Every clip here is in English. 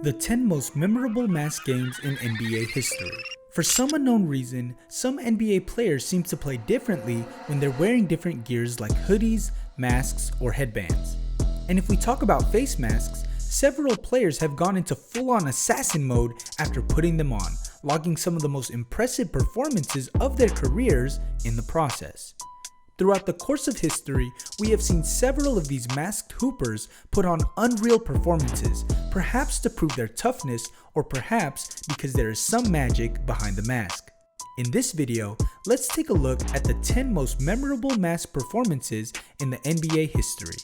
The 10 most memorable mask games in NBA history. For some unknown reason, some NBA players seem to play differently when they're wearing different gears like hoodies, masks, or headbands. And if we talk about face masks, several players have gone into full-on assassin mode after putting them on, logging some of the most impressive performances of their careers in the process. Throughout the course of history, we have seen several of these masked hoopers put on unreal performances, perhaps to prove their toughness or perhaps because there is some magic behind the mask. In this video, let's take a look at the 10 most memorable mask performances in the NBA history.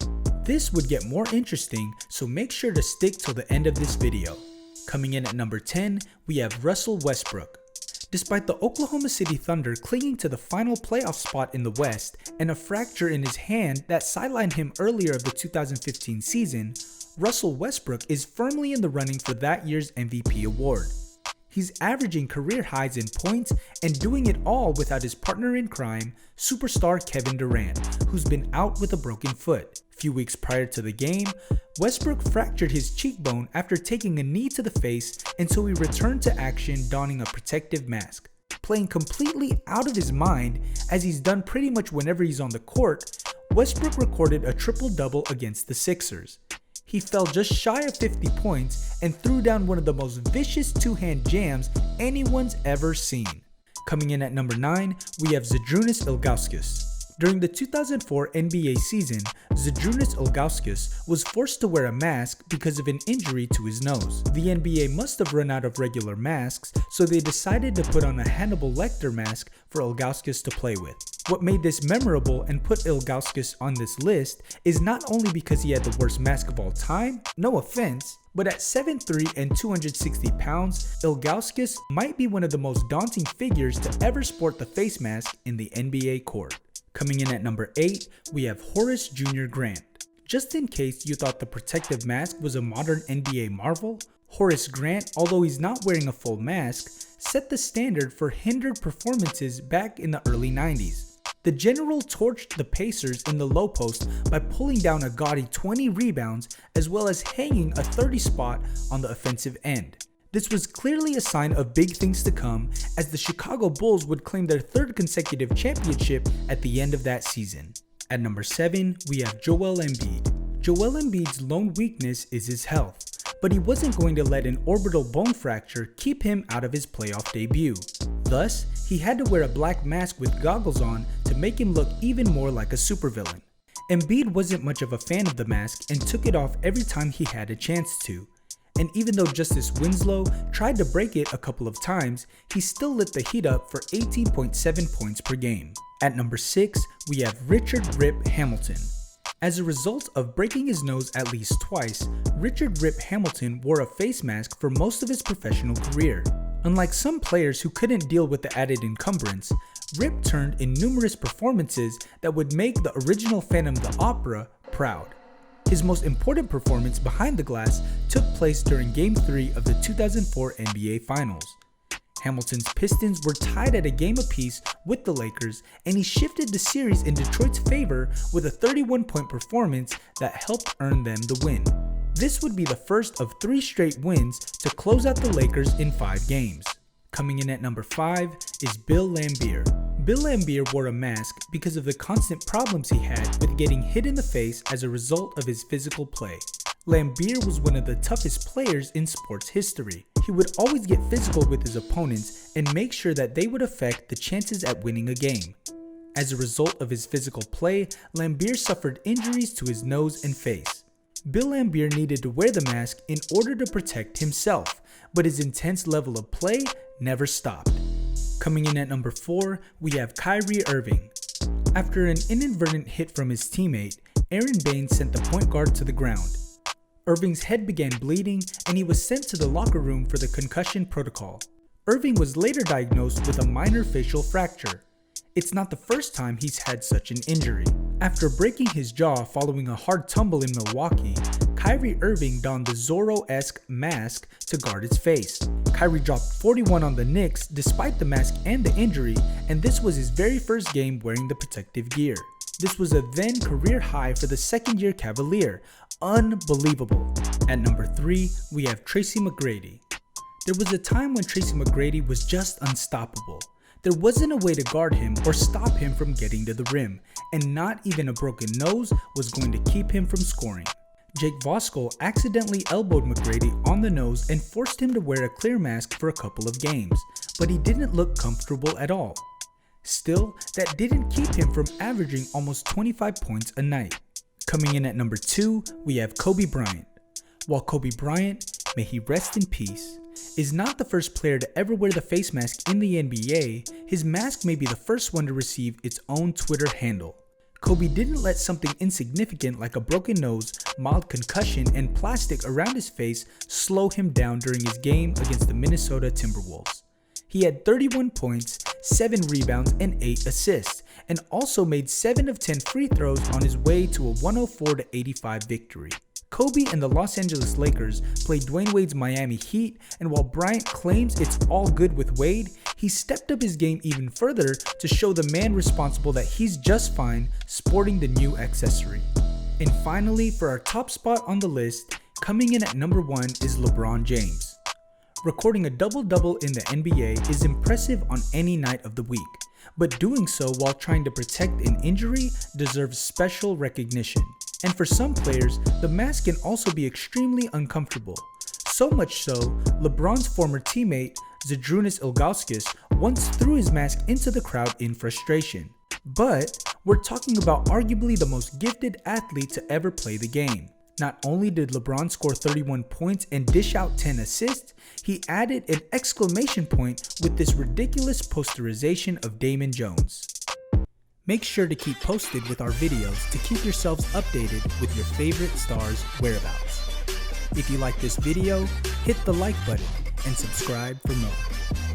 This would get more interesting, so make sure to stick till the end of this video. Coming in at number 10, we have Russell Westbrook. Despite the Oklahoma City Thunder clinging to the final playoff spot in the West and a fracture in his hand that sidelined him earlier of the 2015 season, Russell Westbrook is firmly in the running for that year's MVP award. He's averaging career highs in points and doing it all without his partner in crime, superstar Kevin Durant, who's been out with a broken foot. A few weeks prior to the game, Westbrook fractured his cheekbone after taking a knee to the face, and so he returned to action donning a protective mask. Playing completely out of his mind, as he's done pretty much whenever he's on the court, Westbrook recorded a triple-double against the Sixers. He fell just shy of 50 points and threw down one of the most vicious two-hand jams anyone's ever seen. Coming in at number 9, we have Zedrunnis Ilgauskas. During the 2004 NBA season, Zedrunnis Ilgauskas was forced to wear a mask because of an injury to his nose. The NBA must have run out of regular masks, so they decided to put on a Hannibal Lecter mask for Ilgauskas to play with. What made this memorable and put Ilgauskas on this list is not only because he had the worst mask of all time, no offense, but at 7'3" and 260 pounds, Ilgauskas might be one of the most daunting figures to ever sport the face mask in the NBA court. Coming in at number 8, we have Horace Jr. Grant. Just in case you thought the protective mask was a modern NBA marvel, Horace Grant, although he's not wearing a full mask, set the standard for hindered performances back in the early 90s. The General torched the Pacers in the low post by pulling down a gaudy 20 rebounds as well as hanging a 30 spot on the offensive end. This was clearly a sign of big things to come, as the Chicago Bulls would claim their third consecutive championship at the end of that season. At number 7, we have Joel Embiid. Joel Embiid's lone weakness is his health, but he wasn't going to let an orbital bone fracture keep him out of his playoff debut. Thus, he had to wear a black mask with goggles on to make him look even more like a supervillain. Embiid wasn't much of a fan of the mask and took it off every time he had a chance to. And even though Justice Winslow tried to break it a couple of times, he still lit the heat up for 18.7 points per game. At number 6, we have Richard "Rip" Hamilton. As a result of breaking his nose at least twice, Richard "Rip" Hamilton wore a face mask for most of his professional career. Unlike some players who couldn't deal with the added encumbrance, Rip turned in numerous performances that would make the original Phantom of the Opera proud. His most important performance behind the glass took place during Game 3 of the 2004 NBA Finals. Hamilton's Pistons were tied at a game apiece with the Lakers, and he shifted the series in Detroit's favor with a 31-point performance that helped earn them the win. This would be the first of 3 straight wins to close out the Lakers in 5 games. Coming in at number 5 is Bill Lambert. Bill Lambert wore a mask because of the constant problems he had with getting hit in the face as a result of his physical play. Lambert was one of the toughest players in sports history. He would always get physical with his opponents and make sure that they would affect the chances at winning a game. As a result of his physical play, Lambert suffered injuries to his nose and face. Bill Lambert needed to wear the mask in order to protect himself, but his intense level of play never stopped. Coming in at number 4, we have Kyrie Irving. After an inadvertent hit from his teammate, Aaron Baines sent the point guard to the ground. Irving's head began bleeding and he was sent to the locker room for the concussion protocol. Irving was later diagnosed with a minor facial fracture. It's not the first time he's had such an injury. After breaking his jaw following a hard tumble in Milwaukee, Kyrie Irving donned the Zorro-esque mask to guard his face. Kyrie dropped 41 on the Knicks despite the mask and the injury, and this was his very first game wearing the protective gear. This was a then career high for the second-year Cavalier. Unbelievable. At number 3, we have Tracy Mcgrady. There was a time when Tracy Mcgrady was just unstoppable. There wasn't a way to guard him or stop him from getting to the rim, and not even a broken nose was going to keep him from scoring. Jake Voskuhl accidentally elbowed Mcgrady on the nose and forced him to wear a clear mask for a couple of games, but he didn't look comfortable at all. Still, that didn't keep him from averaging almost 25 points a night. Coming in at number 2, we have Kobe Bryant. While Kobe Bryant, may he rest in peace, is not the first player to ever wear the face mask in the NBA, his mask may be the first one to receive its own Twitter handle. Kobe didn't let something insignificant like a broken nose, mild concussion, and plastic around his face slow him down during his game against the Minnesota Timberwolves. He had 31 points, 7 rebounds, and 8 assists, and also made 7 of 10 free throws on his way to a 104-85 victory. Kobe and the Los Angeles Lakers played Dwayne Wade's Miami Heat, and while Bryant claims it's all good with Wade, he stepped up his game even further to show the man responsible that he's just fine sporting the new accessory. And finally, for our top spot on the list, coming in at number 1 is LeBron James. Recording a double-double in the NBA is impressive on any night of the week, but doing so while trying to protect an injury deserves special recognition. And for some players, the mask can also be extremely uncomfortable. So much so, LeBron's former teammate, Zedrunnis Ilgauskas, once threw his mask into the crowd in frustration. But we're talking about arguably the most gifted athlete to ever play the game. Not only did LeBron score 31 points and dish out 10 assists, he added an exclamation point with this ridiculous posterization of Damon Jones. Make sure to keep posted with our videos to keep yourselves updated with your favorite stars' whereabouts. If you like this video, hit the like button and subscribe for more.